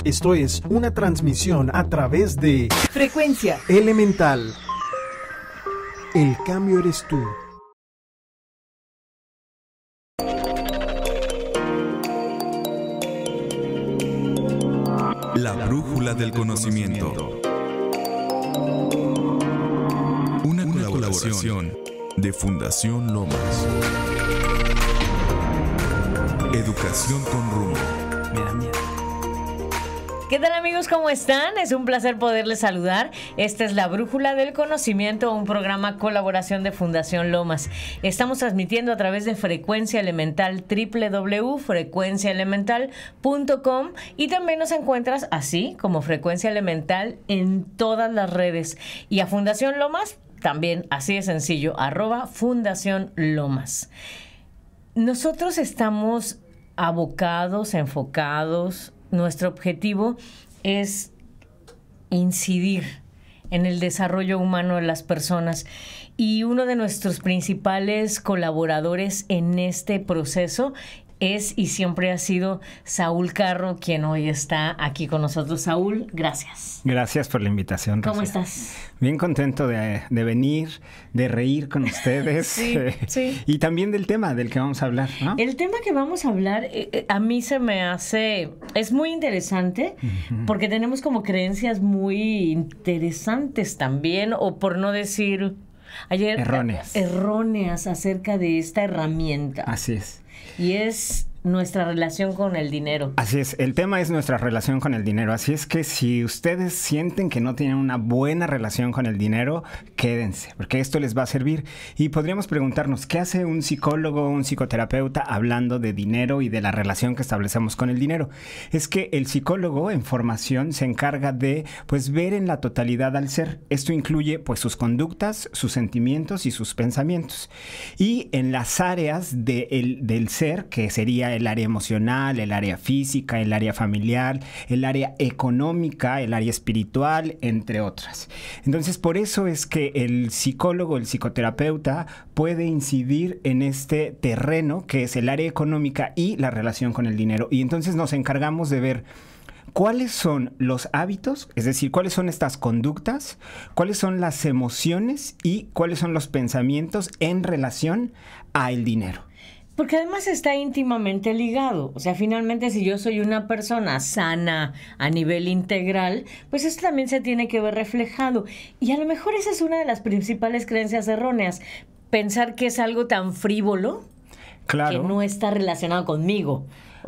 Esto es una transmisión a través de Frecuencia Elemental. El cambio eres tú. La brújula del conocimiento. Una colaboración de Fundación Lomas. Educación con rumbo. ¿Qué tal, amigos? ¿Cómo están? Es un placer poderles saludar. Esta es La Brújula del Conocimiento, un programa colaboración de Fundación Lomas. Estamos transmitiendo a través de Frecuencia Elemental, www.frecuenciaelemental.com, y también nos encuentras así como Frecuencia Elemental en todas las redes. Y a Fundación Lomas también, así de sencillo, @Fundación Lomas. Nosotros estamos abocados, enfocados. Nuestro objetivo es incidir en el desarrollo humano de las personas, y uno de nuestros principales colaboradores en este proceso es y siempre ha sido Saúl Carro, quien hoy está aquí con nosotros. Saúl, gracias. Gracias por la invitación, Rocío. ¿Cómo estás? Bien contento de venir, de reír con ustedes. Sí. Y también del tema del que vamos a hablar, ¿no? El tema que vamos a hablar a mí se me hace... Es muy interesante porque tenemos como creencias muy interesantes también, o por no decir... Erróneas acerca de esta herramienta. Así es. Y es nuestra relación con el dinero. Así es, el tema es nuestra relación con el dinero. Así es que si ustedes sienten que no tienen una buena relación con el dinero, quédense, porque esto les va a servir. Y podríamos preguntarnos, ¿qué hace un psicólogo, un psicoterapeuta hablando de dinero y de la relación que establecemos con el dinero? Es que el psicólogo en formación se encarga de, pues, ver en la totalidad al ser. Esto incluye, pues, sus conductas, sus sentimientos y sus pensamientos. Y en las áreas del ser, que sería el área emocional, el área física, el área familiar, el área económica, el área espiritual, entre otras. Entonces, por eso es que el psicólogo, el psicoterapeuta, puede incidir en este terreno que es el área económica y la relación con el dinero. Y entonces nos encargamos de ver cuáles son los hábitos, es decir, cuáles son estas conductas, cuáles son las emociones y cuáles son los pensamientos en relación al dinero. Porque además está íntimamente ligado. O sea, finalmente, si yo soy una persona sana a nivel integral, pues esto también se tiene que ver reflejado. Y a lo mejor esa es una de las principales creencias erróneas. Pensar que es algo tan frívolo, claro, que no está relacionado conmigo.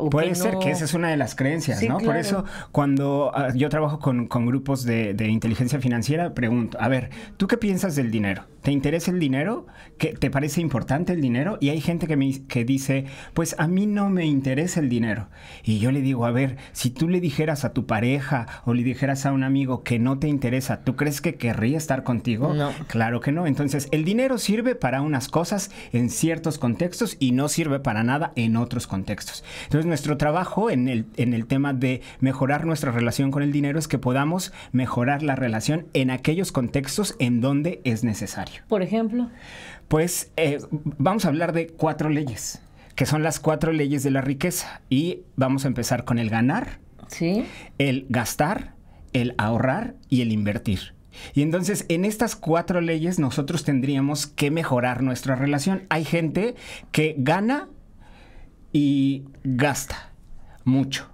Puede ser que esa es una de las creencias, sí, ¿no? Claro. Por eso, cuando yo trabajo con grupos de inteligencia financiera, pregunto, a ver, ¿tú qué piensas del dinero? ¿Te interesa el dinero? ¿Te parece importante el dinero? Y hay gente que dice, pues a mí no me interesa el dinero. Y yo le digo, a ver, si tú le dijeras a tu pareja o le dijeras a un amigo que no te interesa, ¿tú crees que querría estar contigo? No. Claro que no. Entonces, el dinero sirve para unas cosas en ciertos contextos y no sirve para nada en otros contextos. Entonces, nuestro trabajo en el tema de mejorar nuestra relación con el dinero es que podamos mejorar la relación en aquellos contextos en donde es necesario. Por ejemplo, pues vamos a hablar de 4 leyes, que son las 4 leyes de la riqueza. Y vamos a empezar con el ganar, ¿sí?, el gastar, el ahorrar y el invertir. Y entonces, en estas 4 leyes nosotros tendríamos que mejorar nuestra relación. Hay gente que gana y gasta mucho.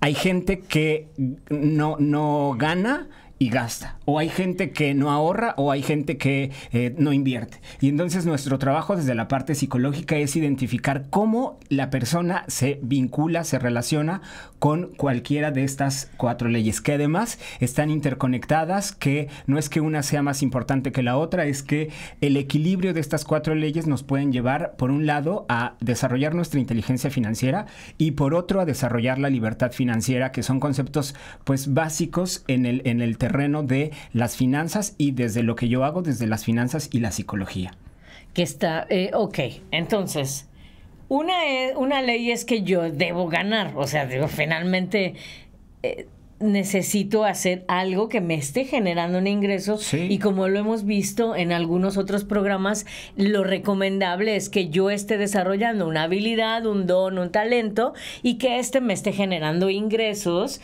Hay gente que no gana y gasta. O hay gente que no ahorra, o hay gente que no invierte. Y entonces nuestro trabajo desde la parte psicológica es identificar cómo la persona se vincula, se relaciona con cualquiera de estas 4 leyes, que además están interconectadas, que no es que una sea más importante que la otra, es que el equilibrio de estas 4 leyes nos pueden llevar, por un lado, a desarrollar nuestra inteligencia financiera y por otro, a desarrollar la libertad financiera, que son conceptos, pues, básicos en el terreno de las finanzas y desde lo que yo hago, desde las finanzas y la psicología. Que está, ok, entonces, una ley es que yo debo ganar, o sea, digo, finalmente necesito hacer algo que me esté generando un ingreso. Sí. Y como lo hemos visto en algunos otros programas, lo recomendable es que yo esté desarrollando una habilidad, un don, un talento, y que me esté generando ingresos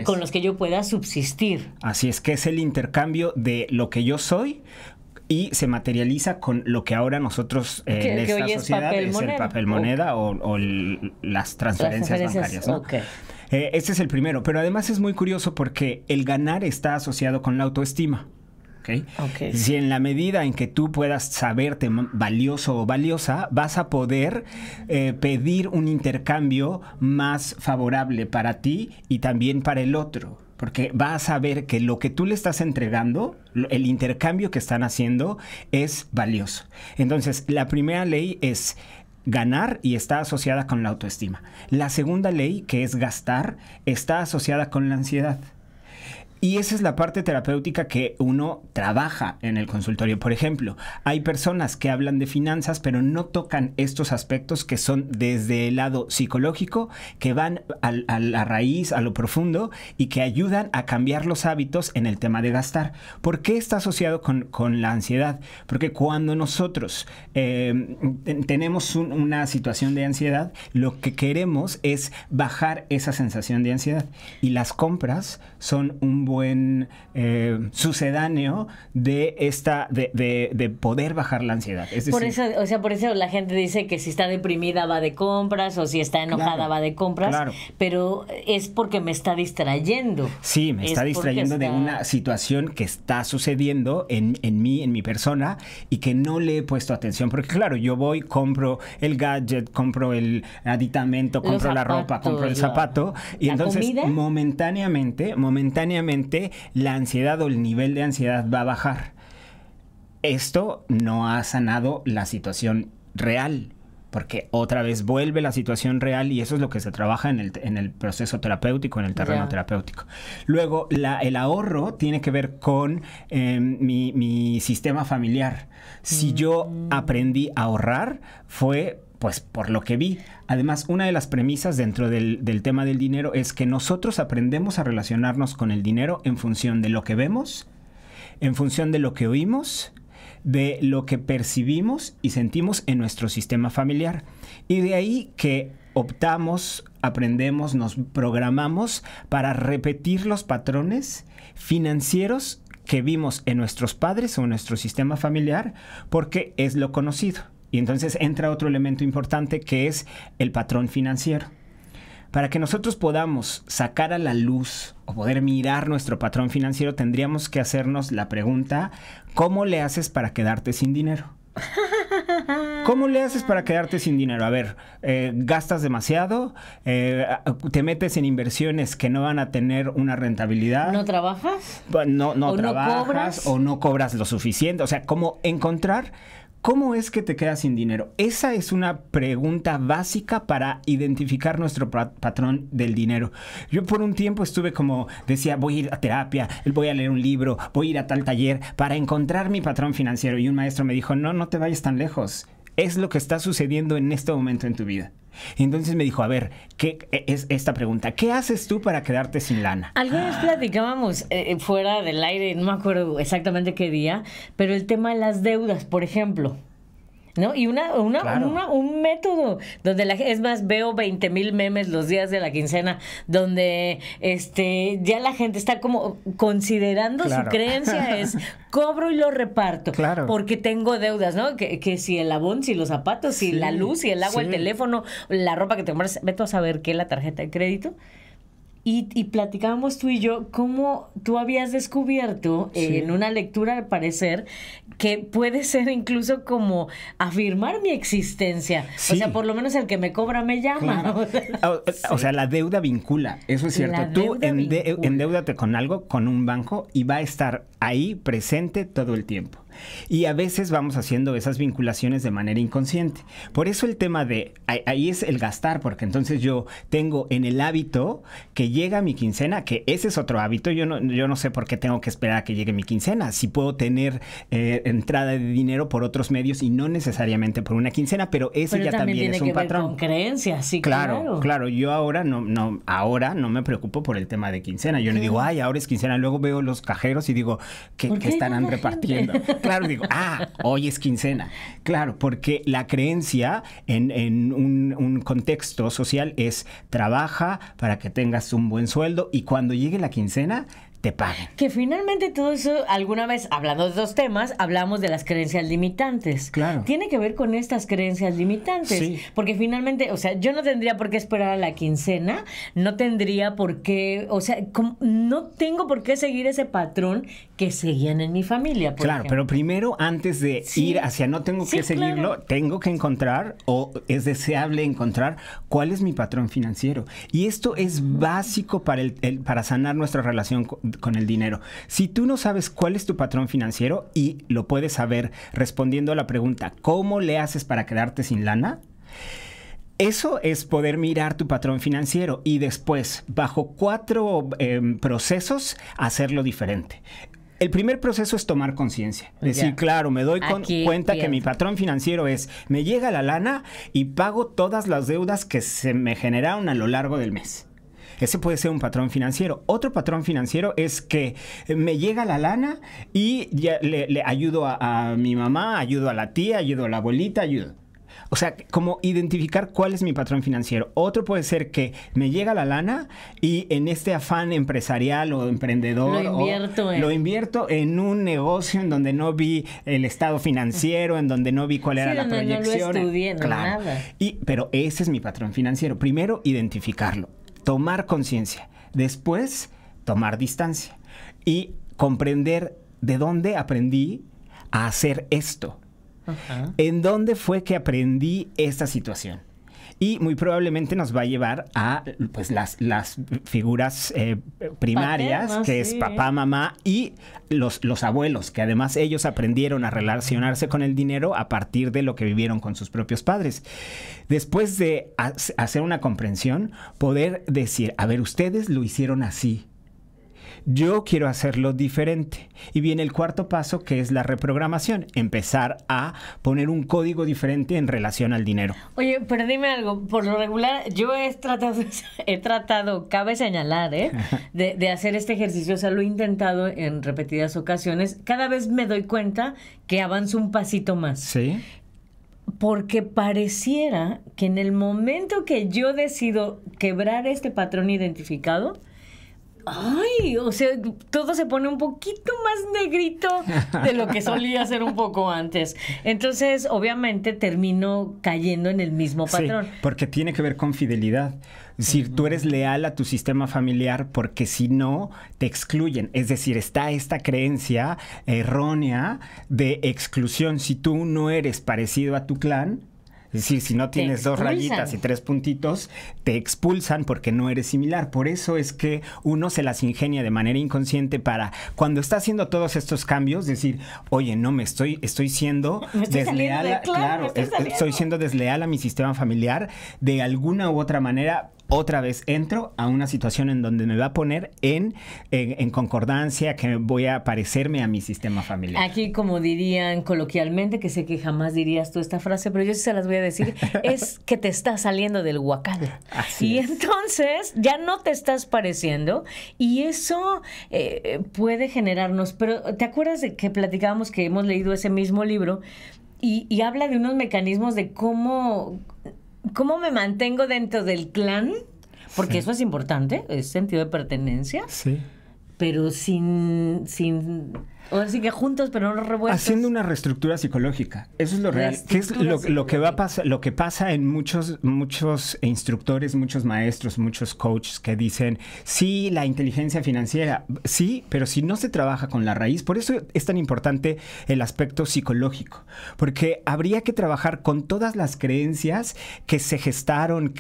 con los que yo pueda subsistir. Así es, que es el intercambio de lo que yo soy y se materializa con lo que ahora nosotros en esta hoy sociedad es moneda. el papel moneda o las transferencias bancarias, ¿no? Okay. Este es el primero, pero además es muy curioso porque el ganar está asociado con la autoestima. ¿Okay? Okay. Si en la medida en que tú puedas saberte valioso o valiosa, vas a poder pedir un intercambio más favorable para ti y también para el otro. Porque vas a ver que lo que tú le estás entregando, el intercambio que están haciendo, es valioso. Entonces, la primera ley es ganar y está asociada con la autoestima. La segunda ley, que es gastar, está asociada con la ansiedad. Y esa es la parte terapéutica que uno trabaja en el consultorio. Por ejemplo, hay personas que hablan de finanzas, pero no tocan estos aspectos que son desde el lado psicológico, que van a la raíz, a lo profundo, y que ayudan a cambiar los hábitos en el tema de gastar. ¿Por qué está asociado con la ansiedad? Porque cuando nosotros tenemos una situación de ansiedad, lo que queremos es bajar esa sensación de ansiedad. Y las compras son un buen sucedáneo de poder bajar la ansiedad. Es decir, por eso la gente dice que si está deprimida va de compras, o si está enojada va de compras, pero es porque me está distrayendo. Sí, me está distrayendo de una situación que está sucediendo en mí, en mi persona, y que no le he puesto atención. Porque claro, yo voy, compro el gadget, compro el aditamento, compro la ropa, compro el zapato, y entonces comida, momentáneamente la ansiedad o el nivel de ansiedad va a bajar. Esto no ha sanado la situación real, porque otra vez vuelve la situación real, y eso es lo que se trabaja en el proceso terapéutico, en el terreno terapéutico. Luego, el ahorro tiene que ver con mi sistema familiar. Si yo aprendí a ahorrar, fue pues por lo que vi. Además, una de las premisas dentro del tema del dinero es que nosotros aprendemos a relacionarnos con el dinero en función de lo que vemos, en función de lo que oímos, de lo que percibimos y sentimos en nuestro sistema familiar. Y de ahí que optamos, aprendemos, nos programamos para repetir los patrones financieros que vimos en nuestros padres o en nuestro sistema familiar, porque es lo conocido. Y entonces entra otro elemento importante, que es el patrón financiero. Para que nosotros podamos sacar a la luz o poder mirar nuestro patrón financiero, tendríamos que hacernos la pregunta: ¿cómo le haces para quedarte sin dinero? ¿Cómo le haces para quedarte sin dinero? A ver, gastas demasiado, te metes en inversiones que no van a tener una rentabilidad. ¿No trabajas? No trabajas, no cobras, o no cobras lo suficiente. O sea, ¿cómo encontrar cómo es que te quedas sin dinero? Esa es una pregunta básica para identificar nuestro patrón del dinero. Yo por un tiempo estuve decía, voy a ir a terapia, voy a leer un libro, voy a ir a tal taller para encontrar mi patrón financiero. Y un maestro me dijo, no te vayas tan lejos. Es lo que está sucediendo en este momento en tu vida. Y entonces me dijo, a ver, ¿qué es esta pregunta? ¿Qué haces tú para quedarte sin lana? Alguna vez platicábamos fuera del aire, no me acuerdo exactamente qué día, pero el tema de las deudas, por ejemplo, ¿no? Y un método donde es más, veo 20,000 memes los días de la quincena, donde ya la gente está como considerando su creencia es cobro y lo reparto, porque tengo deudas, ¿no? Que si el abón, si los zapatos, si la luz, si el agua, el teléfono, la ropa que te compras, vete a saber qué, la tarjeta de crédito. Y platicábamos tú y yo cómo tú habías descubierto en una lectura, al parecer, que puede ser incluso como afirmar mi existencia. Sí. O sea, por lo menos el que me cobra me llama. Claro. O sea, la deuda vincula, eso es cierto. Tú endeúdate con algo, con un banco, y va a estar ahí presente todo el tiempo. Y a veces vamos haciendo esas vinculaciones de manera inconsciente. Por eso el tema de, ahí es el gastar, porque entonces yo tengo en el hábito que llega mi quincena, que ese es otro hábito. Yo no sé por qué tengo que esperar a que llegue mi quincena. Si puedo tener entrada de dinero por otros medios y no necesariamente por una quincena, pero ese ya también es un patrón. Tiene que ver con creencias, sí, Claro. Yo ahora no me preocupo por el tema de quincena. Yo no digo, ay, ahora es quincena. Luego veo los cajeros y digo, ¿qué estarán repartiendo? Claro, digo, hoy es quincena. Claro, porque la creencia en un contexto social es trabaja para que tengas un buen sueldo y cuando llegue la quincena te paguen. Que finalmente todo eso, alguna vez, hablando de estos temas, hablamos de las creencias limitantes. Claro. Tiene que ver con estas creencias limitantes. Sí. Porque finalmente, o sea, yo no tendría por qué esperar a la quincena, no tendría por qué, o sea, no tengo por qué seguir ese patrón que seguían en mi familia, por ejemplo. Pero primero, antes de ir hacia no tengo que seguirlo, tengo que encontrar, o es deseable encontrar, cuál es mi patrón financiero. Y esto es básico para sanar nuestra relación con el dinero. Si tú no sabes cuál es tu patrón financiero, y lo puedes saber respondiendo a la pregunta, ¿cómo le haces para quedarte sin lana? Eso es poder mirar tu patrón financiero y después, bajo 4 procesos, hacerlo diferente. El primer proceso es tomar conciencia. Decir, claro, me doy cuenta que mi patrón financiero es, me llega la lana y pago todas las deudas que se me generaron a lo largo del mes. Ese puede ser un patrón financiero. Otro patrón financiero es que me llega la lana y ya le ayudo a mi mamá, ayudo a la tía, ayudo a la abuelita, ayudo. O sea, como identificar cuál es mi patrón financiero. Otro puede ser que me llega la lana y en este afán empresarial o emprendedor lo invierto en un negocio en donde no vi el estado financiero, en donde no vi cuál era la proyección. No lo estudié, nada. Pero ese es mi patrón financiero. Primero, identificarlo, tomar conciencia. Después, tomar distancia y comprender de dónde aprendí a hacer esto. Ajá. ¿En dónde fue que aprendí esta situación? Y muy probablemente nos va a llevar a pues, las figuras primarias, paternas, que es papá, mamá y los abuelos, que además ellos aprendieron a relacionarse con el dinero a partir de lo que vivieron con sus propios padres. Después de hacer una comprensión, poder decir, a ver, ustedes lo hicieron así. Yo quiero hacerlo diferente. Y viene el cuarto paso, que es la reprogramación. Empezar a poner un código diferente en relación al dinero. Oye, pero dime algo. Por lo regular, yo he tratado, cabe señalar, de hacer este ejercicio. O sea, lo he intentado en repetidas ocasiones. Cada vez me doy cuenta que avanzo un pasito más. Sí. Porque pareciera que en el momento que yo decido quebrar este patrón identificado, o sea, todo se pone un poquito más negrito de lo que solía ser un poco antes. Entonces, obviamente, termino cayendo en el mismo patrón. Sí, porque tiene que ver con fidelidad. Es decir, tú eres leal a tu sistema familiar porque si no, te excluyen. Es decir, está esta creencia errónea de exclusión. Si tú no eres parecido a tu clan, es decir, si no tienes 2 rayitas y 3 puntitos, te expulsan porque no eres similar. Por eso es que uno se las ingenia de manera inconsciente para, cuando está haciendo todos estos cambios, decir, oye, no, estoy siendo desleal. Estoy siendo desleal a mi sistema familiar. De alguna u otra manera, otra vez entro a una situación en donde me va a poner en concordancia, que voy a parecerme a mi sistema familiar. Aquí, como dirían coloquialmente, que sé que jamás dirías tú esta frase, pero yo sí se las voy a decir, es que te estás saliendo del huacal. Así es. Entonces ya no te estás pareciendo y eso puede generarnos. Pero ¿te acuerdas de que platicábamos que hemos leído ese mismo libro y habla de unos mecanismos de cómo me mantengo dentro del clan? Porque eso es importante, es sentido de pertenencia. Sí. Pero sin ahora sí que juntos, pero no revueltos. Haciendo una reestructura psicológica. Eso es lo real. ¿Qué es lo que pasa en muchos instructores, muchos maestros, muchos coaches que dicen, sí, la inteligencia financiera, sí, pero si no se trabaja con la raíz, por eso es tan importante el aspecto psicológico, porque habría que trabajar con todas las creencias que se gestaron,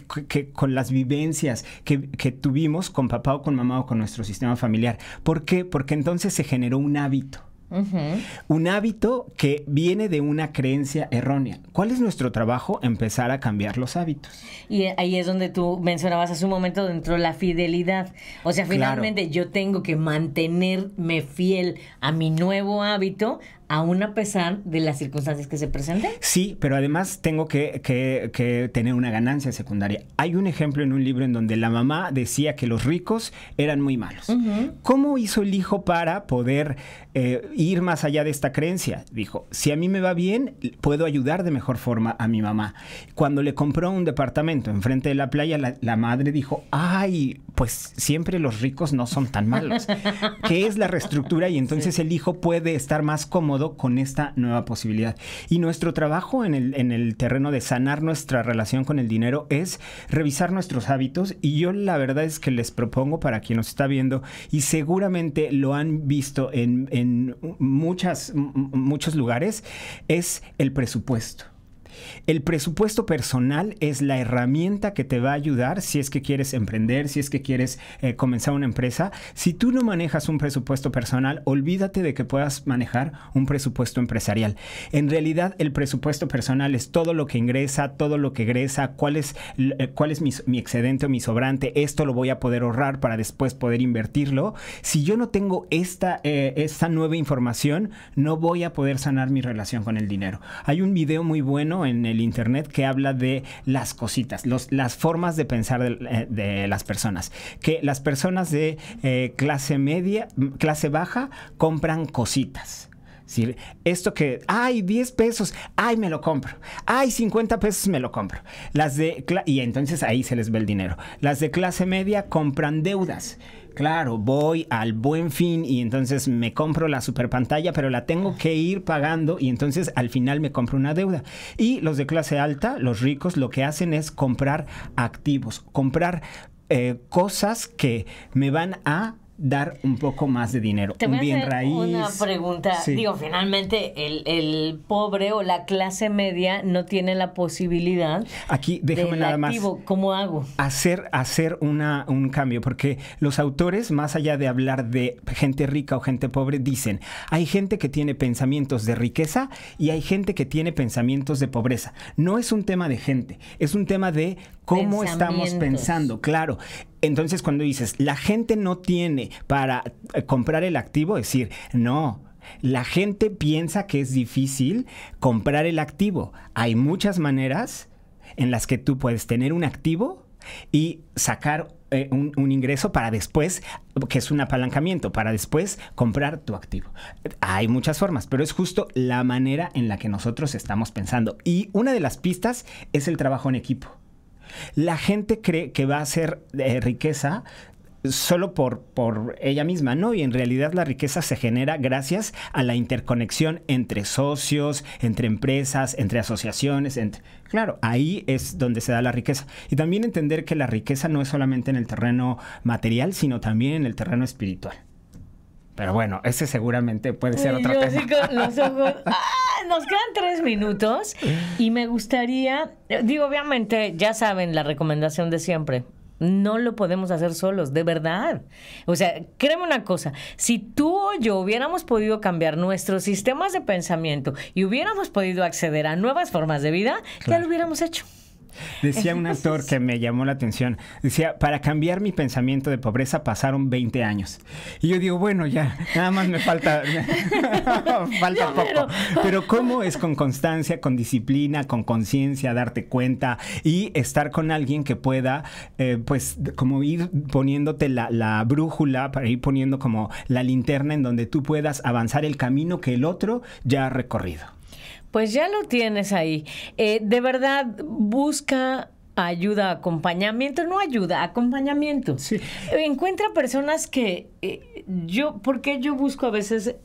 con las vivencias que tuvimos con papá o con mamá o con nuestro sistema familiar. ¿Por qué? Porque entonces se generó un hábito. Un hábito que viene de una creencia errónea. ¿Cuál es nuestro trabajo? Empezar a cambiar los hábitos. Y ahí es donde tú mencionabas hace un momento dentro de la fidelidad. O sea, finalmente yo tengo que mantenerme fiel a mi nuevo hábito, aún a pesar de las circunstancias que se presenten. Sí, pero además tengo que tener una ganancia secundaria. Hay un ejemplo en un libro en donde la mamá decía que los ricos eran muy malos. ¿Cómo hizo el hijo para poder ir más allá de esta creencia? Dijo, si a mí me va bien, puedo ayudar de mejor forma a mi mamá. Cuando le compró un departamento enfrente de la playa, la madre dijo, ay, pues siempre los ricos no son tan malos. ¿Qué es la reestructura? Y entonces el hijo puede estar más cómodo con esta nueva posibilidad. Y nuestro trabajo en el terreno de sanar nuestra relación con el dinero es revisar nuestros hábitos, y yo la verdad es que les propongo, para quien nos está viendo, y seguramente lo han visto en muchos lugares, es el presupuesto. El presupuesto personal es la herramienta que te va a ayudar si es que quieres emprender, si es que quieres comenzar una empresa. Si tú no manejas un presupuesto personal, olvídate de que puedas manejar un presupuesto empresarial. En realidad, el presupuesto personal es todo lo que ingresa, todo lo que egresa, cuál es mi excedente o mi sobrante. Esto lo voy a poder ahorrar para después poder invertirlo. Si yo no tengo esta nueva información, no voy a poder sanar mi relación con el dinero. Hay un video muy bueno en el internet que habla de las cositas, las formas de pensar de las personas. Que las personas de clase media, clase baja, compran cositas. ¿Sí? Esto que, ay, 10 pesos, ay, me lo compro. Ay, 50 pesos, me lo compro. Y entonces ahí se les ve el dinero. Las de clase media compran deudas. Claro, voy al Buen Fin y entonces me compro la super pantalla, pero la tengo que ir pagando y entonces al final me compro una deuda. Y los de clase alta, los ricos, lo que hacen es comprar activos, comprar cosas que me van a dar un poco más de dinero. Te voy a hacer una pregunta. Sí. Digo, finalmente el pobre o la clase media no tiene la posibilidad. Aquí déjame del nada más activo. ¿Cómo hago? Hacer un cambio, porque los autores, más allá de hablar de gente rica o gente pobre, dicen, hay gente que tiene pensamientos de riqueza y hay gente que tiene pensamientos de pobreza. No es un tema de gente, es un tema de cómo estamos pensando, claro. Entonces, cuando dices, la gente no tiene para comprar el activo, es decir, no, la gente piensa que es difícil comprar el activo. Hay muchas maneras en las que tú puedes tener un activo y sacar un ingreso para después, que es un apalancamiento, para después comprar tu activo. Hay muchas formas, pero es justo la manera en la que nosotros estamos pensando. Y una de las pistas es el trabajo en equipo. La gente cree que va a hacer riqueza solo por ella misma, ¿no? Y en realidad la riqueza se genera gracias a la interconexión entre socios, entre empresas, entre asociaciones, Claro, ahí es donde se da la riqueza. Y también entender que la riqueza no es solamente en el terreno material, sino también en el terreno espiritual. Pero bueno, ese seguramente puede ser otro tema. Sí, con los ojos. Nos quedan 3 minutos y me gustaría, digo, obviamente, ya saben la recomendación de siempre. No lo podemos hacer solos, de verdad. O sea, créeme una cosa, si tú o yo hubiéramos podido cambiar nuestros sistemas de pensamiento y hubiéramos podido acceder a nuevas formas de vida, ya lo hubiéramos hecho. Decía un actor que me llamó la atención, decía, para cambiar mi pensamiento de pobreza pasaron 20 años. Y yo digo, bueno, ya, nada más me falta poco. Pero ¿cómo es con constancia, con disciplina, con conciencia, darte cuenta y estar con alguien que pueda, pues, como ir poniéndote la brújula, para ir poniendo como la linterna en donde tú puedas avanzar el camino que el otro ya ha recorrido? Pues ya lo tienes ahí. De verdad, busca ayuda, acompañamiento. No ayuda, acompañamiento. Sí. Encuentra personas que porque yo busco a veces,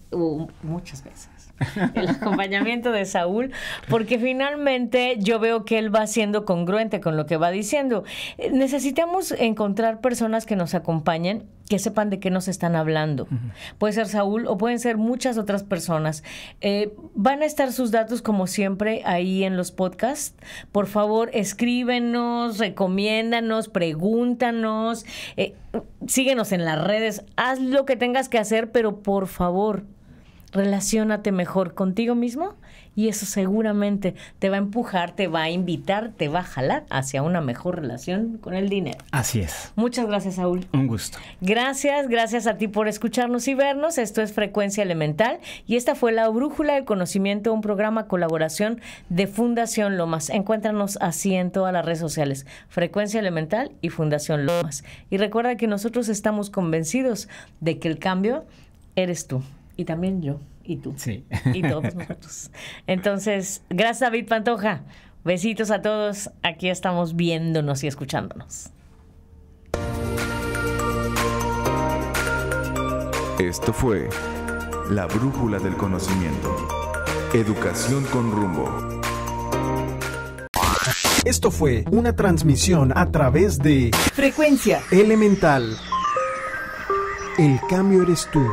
muchas veces, el acompañamiento de Saúl, porque finalmente yo veo que él va siendo congruente con lo que va diciendo. Necesitamos encontrar personas que nos acompañen, que sepan de qué nos están hablando. Puede ser Saúl o pueden ser muchas otras personas. Van a estar sus datos, como siempre, ahí en los podcasts. Por favor, escríbenos, recomiéndanos, pregúntanos, síguenos en las redes, haz lo que tengas que hacer, pero por favor, relaciónate mejor contigo mismo y eso seguramente te va a empujar, te va a invitar, te va a jalar hacia una mejor relación con el dinero. Así es. Muchas gracias, Saúl. Un gusto. Gracias a ti por escucharnos y vernos. Esto es Frecuencia Elemental y esta fue La Brújula del Conocimiento, un programa colaboración de Fundación Lomas. Encuéntranos así en todas las redes sociales, Frecuencia Elemental y Fundación Lomas. Y recuerda que nosotros estamos convencidos de que el cambio eres tú y también yo. Y tú. Sí. Y todos nosotros. Entonces, gracias, David Pantoja. Besitos a todos. Aquí estamos viéndonos y escuchándonos. Esto fue La Brújula del Conocimiento. Educación con rumbo. Esto fue una transmisión a través de Frecuencia Elemental. El cambio eres tú.